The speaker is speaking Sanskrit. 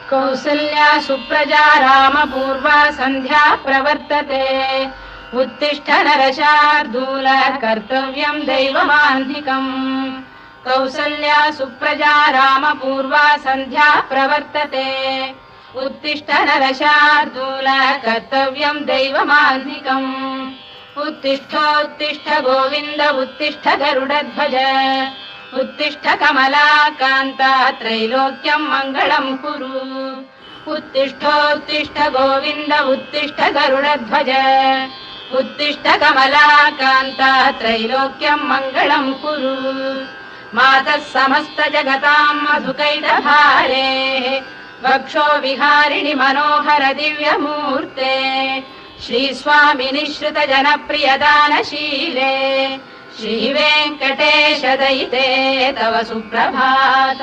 कौसल्या सुप्रजा रामपूर्वा सन्ध्या प्रवर्तते उत्तिष्ठ नरशार्दूल कर्तव्यं दैवमान्धिकम् कौसल्या सुप्रजा रामपूर्वा सन्ध्या प्रवर्तते उत्तिष्ठ नरशार्दूल कर्तव्यं दैवमान्धिकम् उत्तिष्ठोत्तिष्ठ गोविन्द उत्तिष्ठ गरुडध्वज उत्तिष्ठ कमलाकान्ता त्रैलोक्यं मङ्गलं कुरु उत्तिष्ठोत्तिष्ठ गोविन्द उत्तिष्ठ गरुडध्वज उत्तिष्ठ कमलाकान्ता त्रैलोक्यं मङ्गलं कुरु मातः समस्त जगतां मधुकैटभारे वक्षो विहारिणि मनोहर दिव्यमूर्ते श्रीस्वामिनि श्रुत जनप्रियदानशीले श्रीवेङ्कटेश दयिते तव सुप्रभातम्।